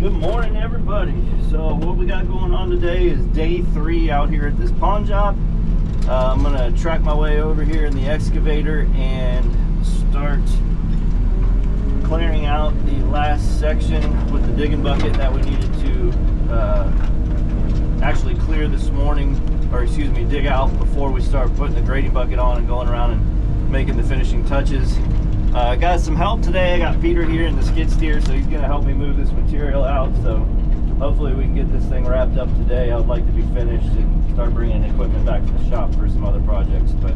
Good morning, everybody. So what we got going on today is day 3 out here at this pawn job. I'm gonna track my way over here in the excavator and start clearing out the last section with the digging bucket that we needed to actually clear this morning, or excuse me, dig out before we start putting the grading bucket on and going around and making the finishing touches. I got some help today. I got Peter here in the skid steer, so he's going to help me move this material out. So hopefully we can get this thing wrapped up today. I would like to be finished and start bringing equipment back to the shop for some other projects. But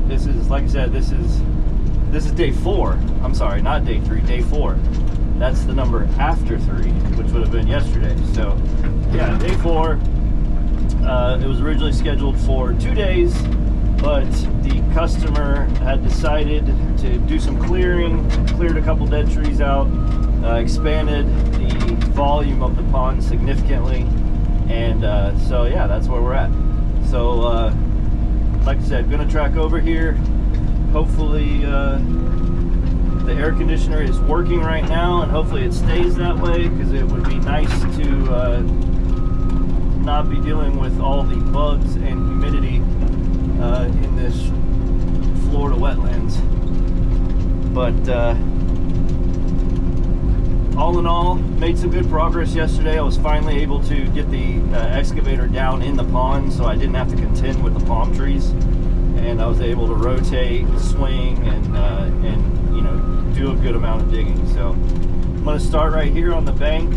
this is, like I said, this is day 4. I'm sorry, not day 3, day 4. That's the number after 3, which would have been yesterday. So yeah, day 4. It was originally scheduled for 2 days. But the customer had decided to do some clearing, cleared a couple dead trees out, expanded the volume of the pond significantly, and so yeah, that's where we're at. So like I said, gonna track over here. Hopefully the air conditioner is working right now, and hopefully it stays that way, because it would be nice to not be dealing with all the bugs and humidity in this Florida wetlands. But all in all, made some good progress yesterday. I was finally able to get the excavator down in the pond, so I didn't have to contend with the palm trees, and I was able to rotate, swing, and you know, do a good amount of digging. So I'm going to start right here on the bank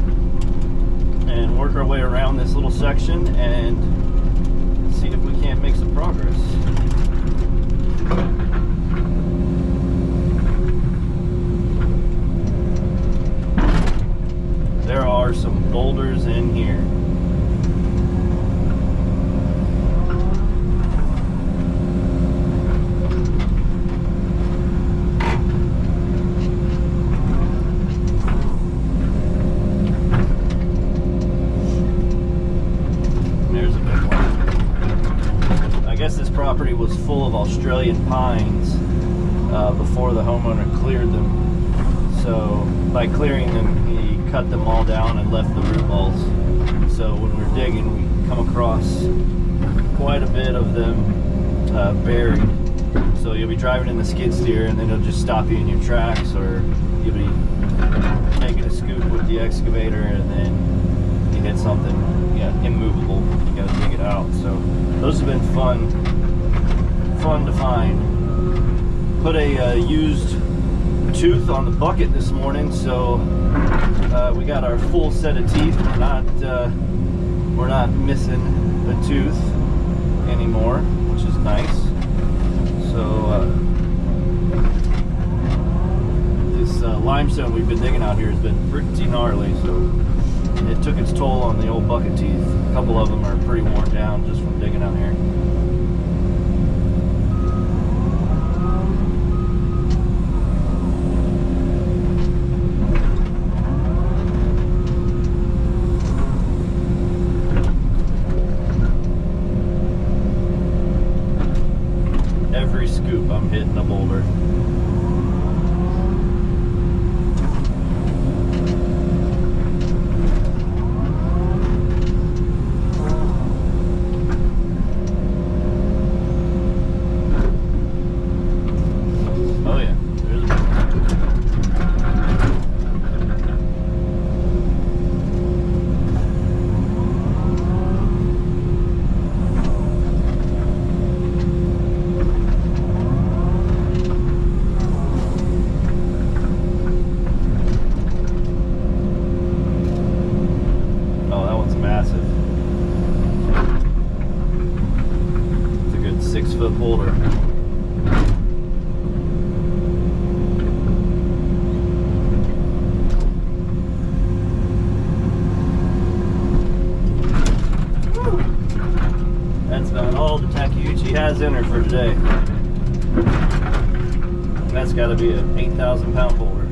and work our way around this little section and see if we can't make some progress. There are some boulders in here. Property was full of Australian pines before the homeowner cleared them. So by clearing them, he cut them all down and left the root balls. So when we're digging, we come across quite a bit of them buried. So you'll be driving in the skid steer, and then it'll just stop you in your tracks, or you'll be taking a scoop with the excavator, and then you hit something, yeah, immovable. You gotta dig it out. So those have been fun to find. Put a used tooth on the bucket this morning, so we got our full set of teeth. We're not missing a tooth anymore, which is nice. So this limestone we've been digging out here has been pretty gnarly, so it took its toll on the old bucket teeth. A couple of them are pretty worn down just from digging out here. Every scoop I'm hitting a boulder. Boulder. That's about all the Takeuchi has in her for today. That's got to be an 8,000 pound boulder.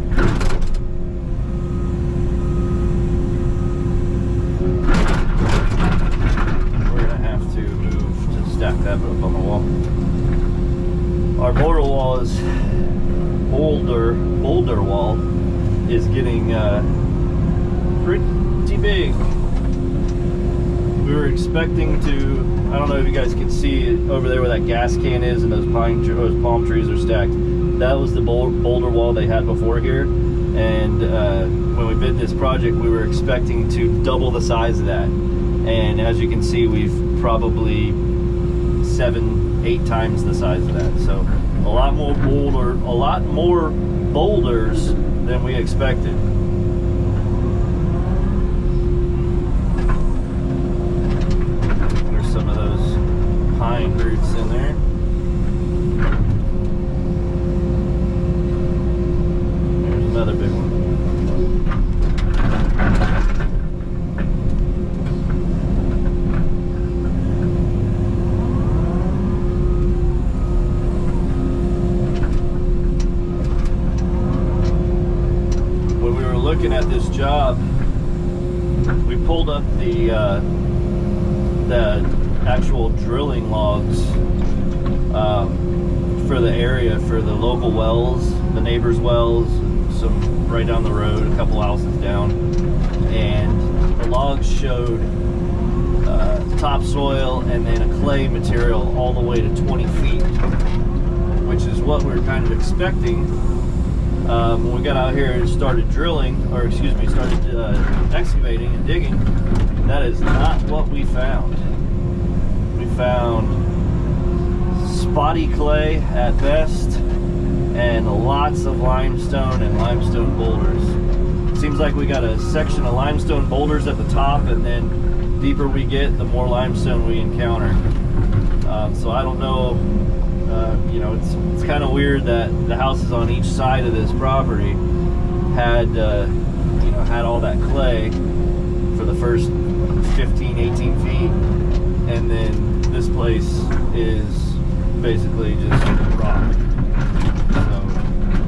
We're gonna have to move to stack that up on the wall. Our boulder wall is boulder wall is getting pretty big. We were expecting to, I don't know if you guys can see it over there where that gas can is and those palm trees are stacked. That was the boulder wall they had before here. And when we bid this project, we were expecting to double the size of that. And as you can see, we've probably 7-8 times the size of that. So a lot more boulders than we expected. There's some of those pine roots in there. There's another big one. Looking at this job, we pulled up the actual drilling logs for the area, for the local wells, the neighbors' wells, some right down the road, a couple houses down, and the logs showed topsoil and then a clay material all the way to 20 feet, which is what we were kind of expecting. When we got out here and started drilling, or excuse me, started excavating and digging, that is not what we found. We found spotty clay at best and lots of limestone and limestone boulders. It seems like we got a section of limestone boulders at the top, and then deeper we get, the more limestone we encounter. So I don't know. You know, it's kind of weird that the houses on each side of this property had, you know, had all that clay for the first 15, 18 feet, and then this place is basically just rock. So it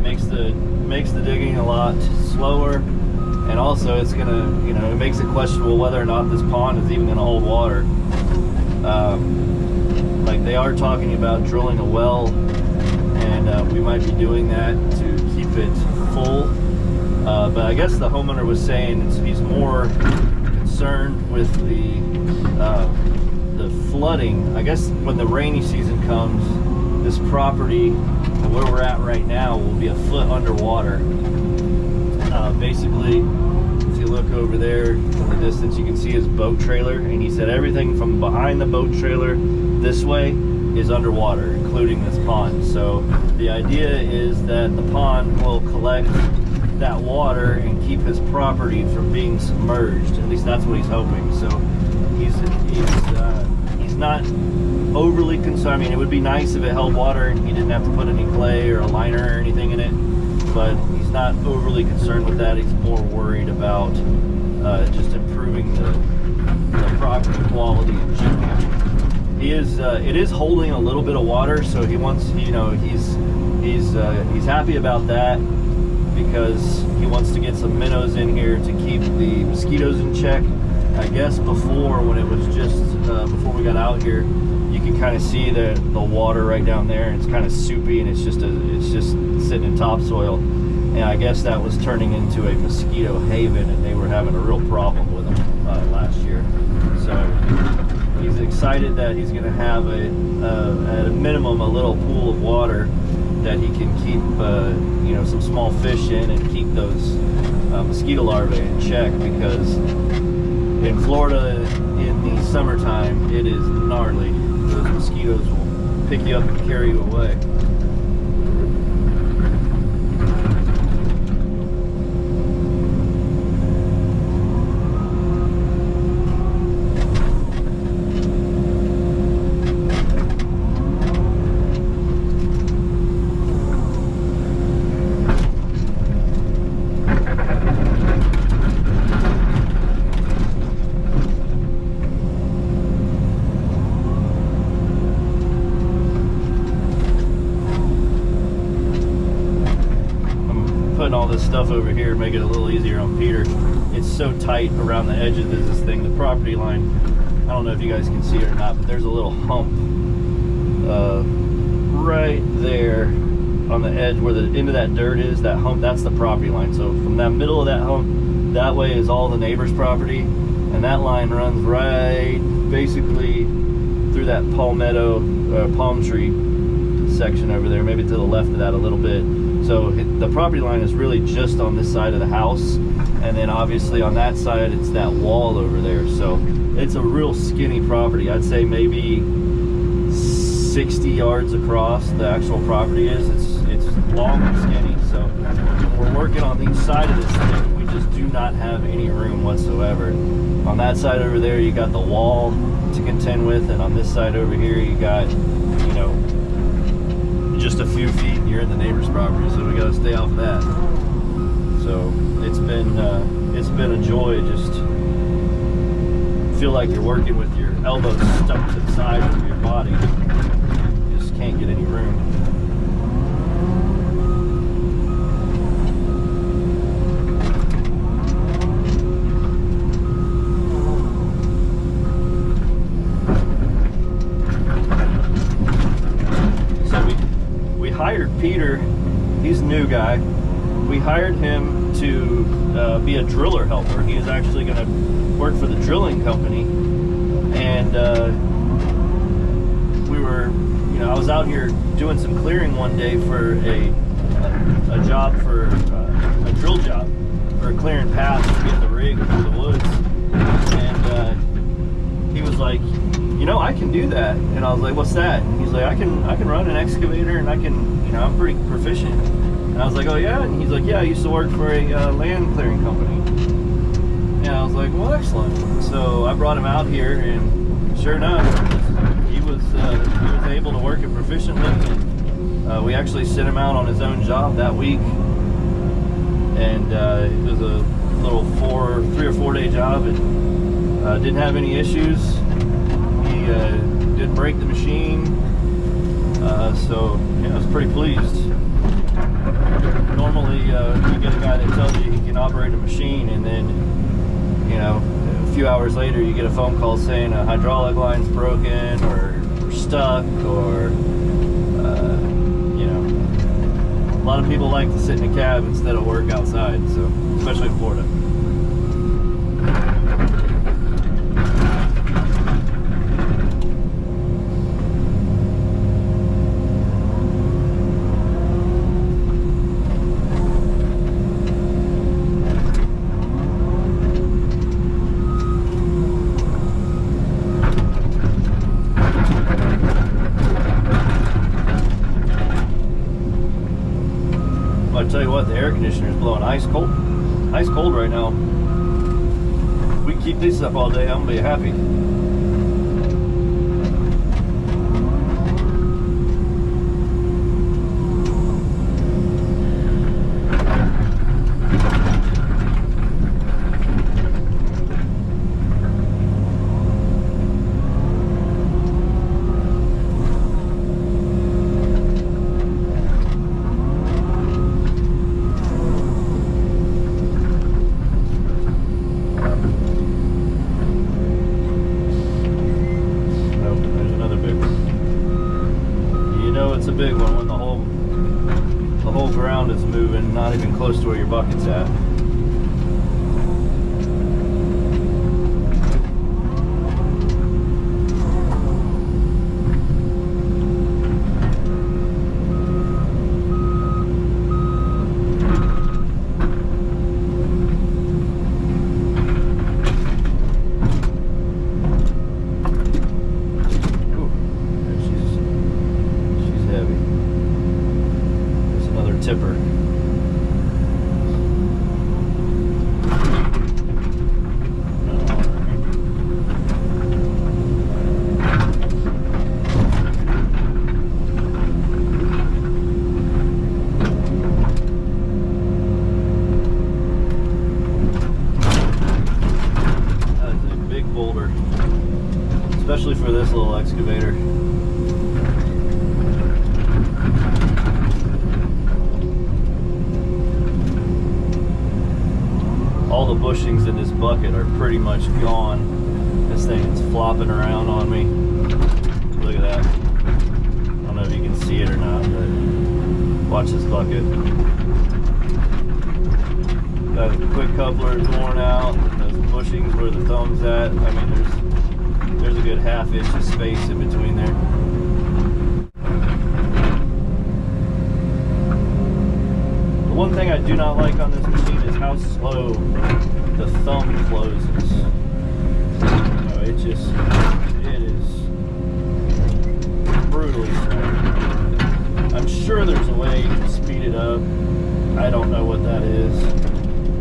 makes the digging a lot slower, and also it's gonna, you know, it makes it questionable whether or not this pond is even gonna hold water. Like they are talking about drilling a well, and we might be doing that to keep it full. But I guess the homeowner was saying he's more concerned with the flooding. I guess when the rainy season comes, this property, where we're at right now, will be a foot underwater. Basically, if you look over there in the distance, you can see his boat trailer, and he said everything from behind the boat trailer this way is underwater, including this pond. So the idea is that the pond will collect that water and keep his property from being submerged. At least that's what he's hoping. So he's not overly concerned. I mean, it would be nice if it held water and he didn't have to put any clay or a liner or anything in it, but he's not overly concerned with that. He's more worried about just improving the property quality in general. It is holding a little bit of water, so he wants, you know, he's happy about that, because he wants to get some minnows in here to keep the mosquitoes in check. I guess before, when it was just before we got out here, you can kind of see the water right down there. It's kind of soupy, and it's just sitting in topsoil. And I guess that was turning into a mosquito haven, and they were having a real problem with them last year. So he's excited that he's going to have at a minimum a little pool of water that he can keep you know, some small fish in and keep those mosquito larvae in check, because in Florida in the summertime it is gnarly. Those mosquitoes will pick you up and carry you away. All this stuff over here, make it a little easier on Peter. It's so tight around the edges of this thing, the property line. I don't know if you guys can see it or not, but there's a little hump right there on the edge where the end of that dirt is, that hump, that's the property line. So from that middle of that hump, that way is all the neighbor's property, and that line runs right basically through that palmetto palm tree section over there, maybe to the left of that a little bit. So the property line is really just on this side of the house, and then obviously on that side it's that wall over there. So it's a real skinny property. I'd say maybe 60 yards across the actual property is. It's long and skinny. So when we're working on each side of this thing, we just do not have any room whatsoever. On that side over there, you got the wall to contend with, and on this side over here, you got, you know, just a few feet and you're in the neighbor's property. So we got to stay off of that. So it's been a joy. Just feel like you're working with your elbows stuck to the side of your body. You just can't get any room. Hired Peter, he's a new guy. We hired him to be a driller helper. He is actually going to work for the drilling company, and we were, you know, I was out here doing some clearing one day for a job, for a drill job, for clearing paths to get the rig through the woods, and he was like, you know, I can do that. And I was like, what's that? And he's like, I can run an excavator, and I can, you know, I'm pretty proficient. And I was like, oh yeah? And he's like, yeah, I used to work for a land clearing company. And I was like, well, excellent. So I brought him out here, and sure enough, he was able to work it proficiently. And we actually sent him out on his own job that week. And it was a little 3 or 4 day job, and didn't have any issues. Didn't break the machine, so yeah, I was pretty pleased. Normally, you get a guy that tells you he can operate a machine, and then, you know, a few hours later you get a phone call saying a hydraulic line's broken, or stuck, or you know, a lot of people like to sit in a cab instead of work outside. So, especially in Florida. I tell you what, the air conditioner is blowing ice cold right now. If we keep this up all day, I'm gonna be happy. It's a big one when the whole ground is moving, not even close to where your bucket's at. Tipper. That is a big boulder, especially for this little excavator. All the bushings in this bucket are pretty much gone. This thing is flopping around on me. Look at that. I don't know if you can see it or not, but Watch this bucket. That quick coupler is worn out. Those bushings where the thumb's at. I mean, there's a good half inch of space in between there. The one thing I do not like on this machine is how slow the thumb closes. It is brutally slow. I'm sure there's a way to speed it up. I don't know what that is.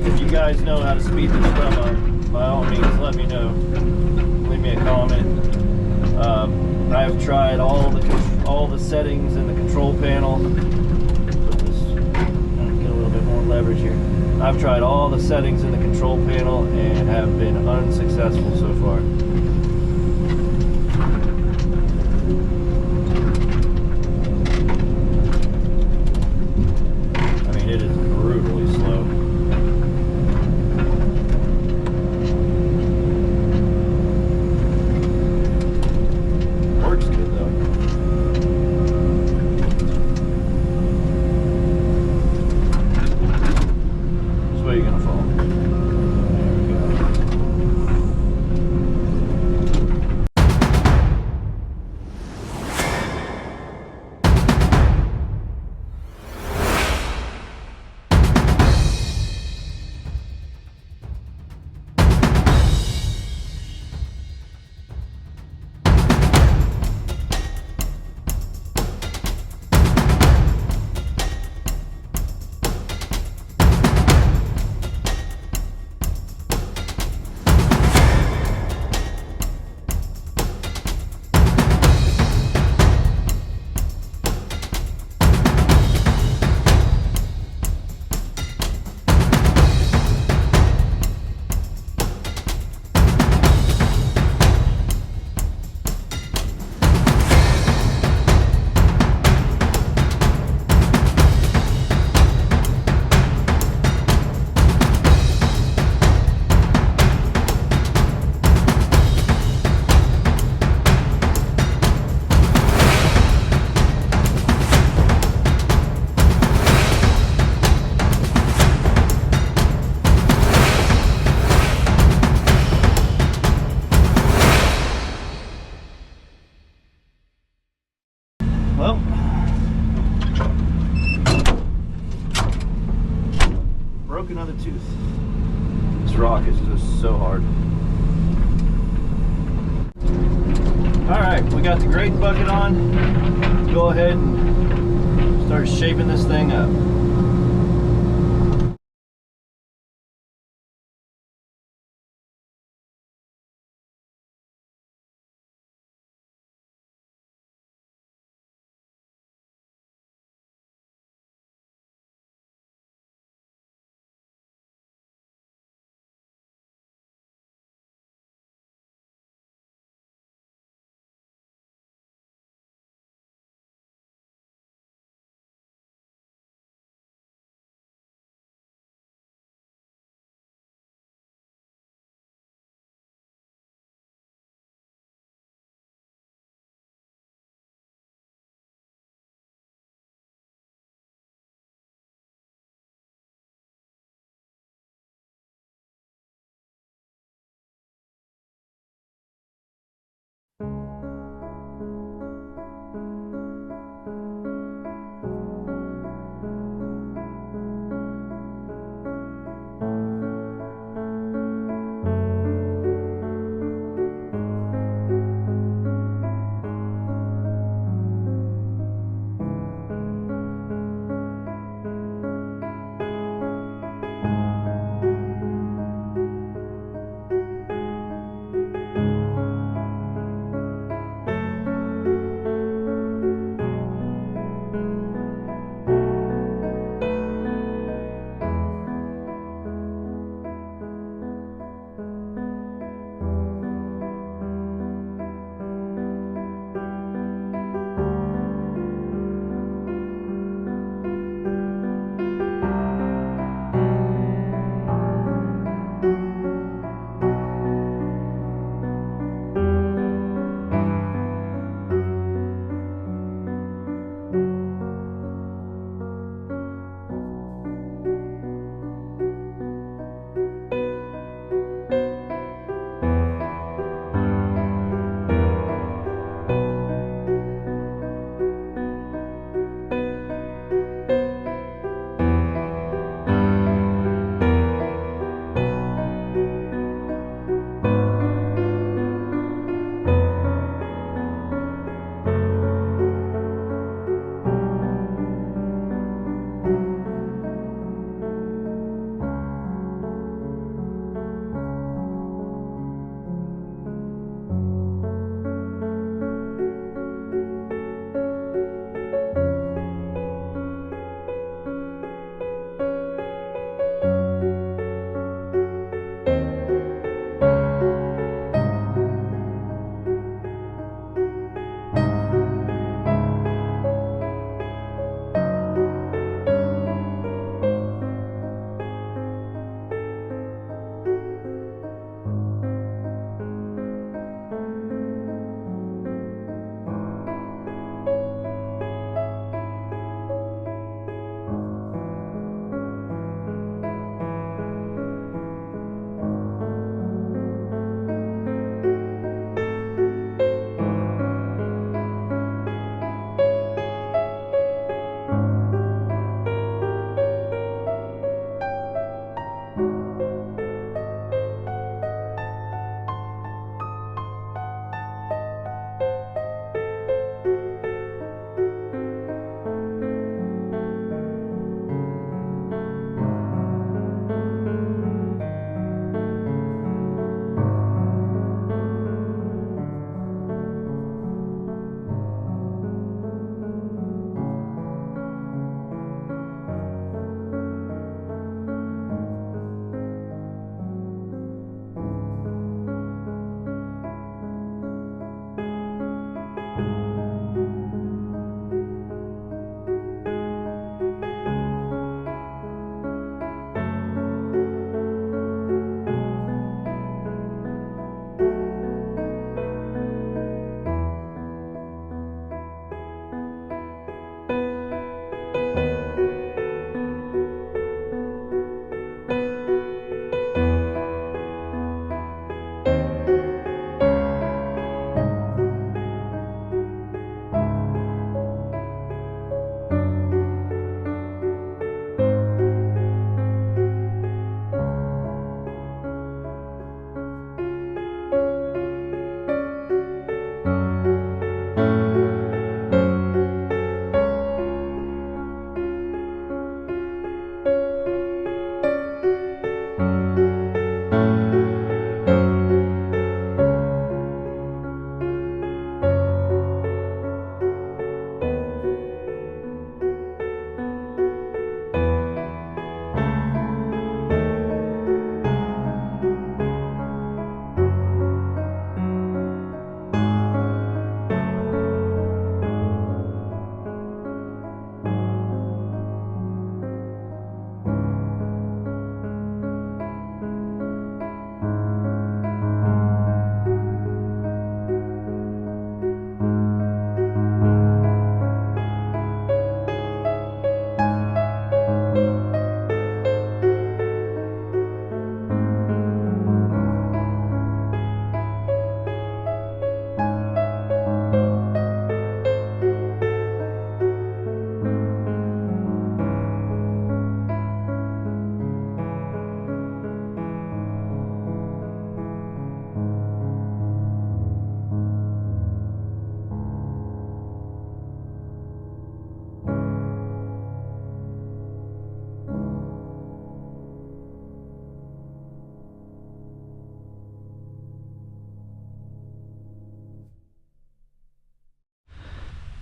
If you guys know how to speed this stuff up, by all means, let me know. Leave me a comment. I have tried all the settings in the control panel. Put this, get a little bit more leverage here. I've tried all the settings in the control panel and have been unsuccessful so far. I mean, it is brutally slow. Works good though. Which way are you gonna fall? There we go. Well, broke another tooth. This rock is just so hard. Alright, we got the grate bucket on. Go ahead and start shaping this thing up.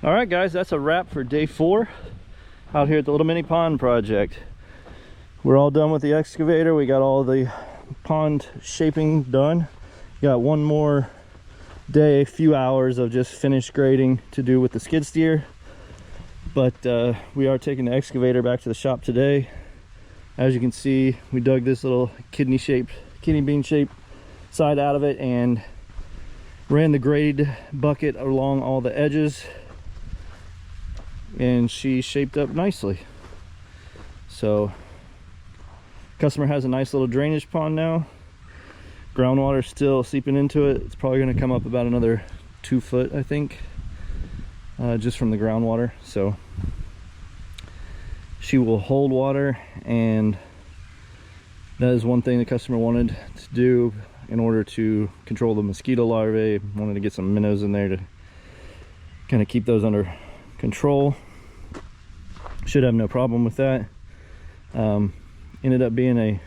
All right, guys, that's a wrap for day 4 out here at the little mini pond project. We're all done with the excavator. We got all the pond shaping done. Got one more day, a few hours of just finished grading to do with the skid steer. But we are taking the excavator back to the shop today. As you can see, we dug this little kidney bean shaped side out of it and ran the grade bucket along all the edges, and she shaped up nicely. So customer has a nice little drainage pond now. Groundwater still seeping into it. It's probably going to come up about another 2 foot, I think, just from the groundwater. So she will hold water, and that is one thing the customer wanted to do in order to control the mosquito larvae. Wanted to get some minnows in there to kind of keep those under control. Should have no problem with that. Ended up being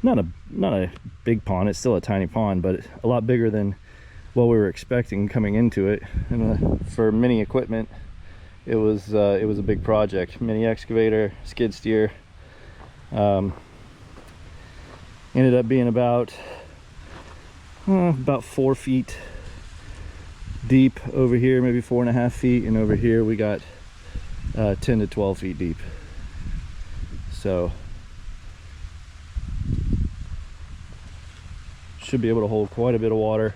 not a big pond. It's still a tiny pond, but a lot bigger than what we were expecting coming into it. And for mini equipment, it was a big project. Mini excavator, skid steer. Ended up being about 4 feet deep over here, maybe 4.5 feet, and over here we got 10 to 12 feet deep. So should be able to hold quite a bit of water.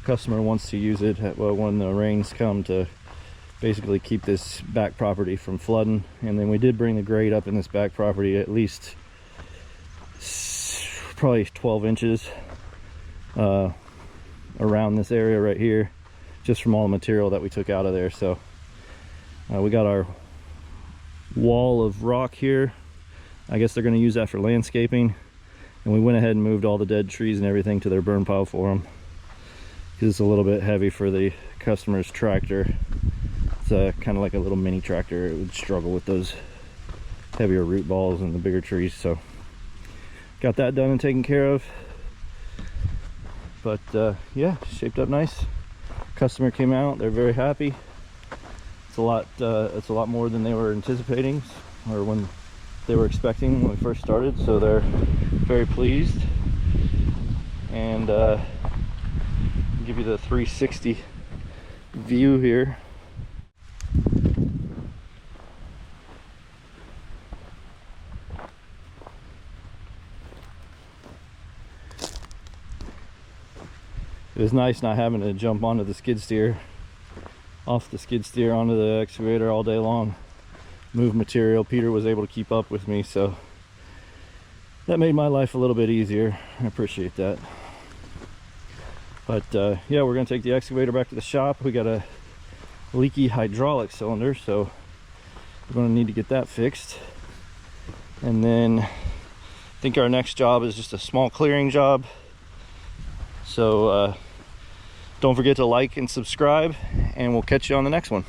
Customer wants to use it when the rains come to basically keep this back property from flooding. And then we did bring the grade up in this back property at least probably 12 inches around this area right here, just from all the material that we took out of there. So we got our wall of rock here. I guess they're going to use that for landscaping, and we went ahead and moved all the dead trees and everything to their burn pile for them, because it's a little bit heavy for the customer's tractor. It's kind of like a little mini tractor. It would struggle with those heavier root balls and the bigger trees. So got that done and taken care of. But yeah, shaped up nice. Customer came out, they're very happy. It's a lot more than they were anticipating, or when they were expecting when we first started. So they're very pleased. And give you the 360 view here. It was nice not having to jump onto the skid steer, off the skid steer onto the excavator all day long, move material. Peter was able to keep up with me, so that made my life a little bit easier. I appreciate that. But yeah, we're gonna take the excavator back to the shop. We got a leaky hydraulic cylinder, so we're gonna need to get that fixed. And then I think our next job is just a small clearing job. So don't forget to like and subscribe, and we'll catch you on the next one.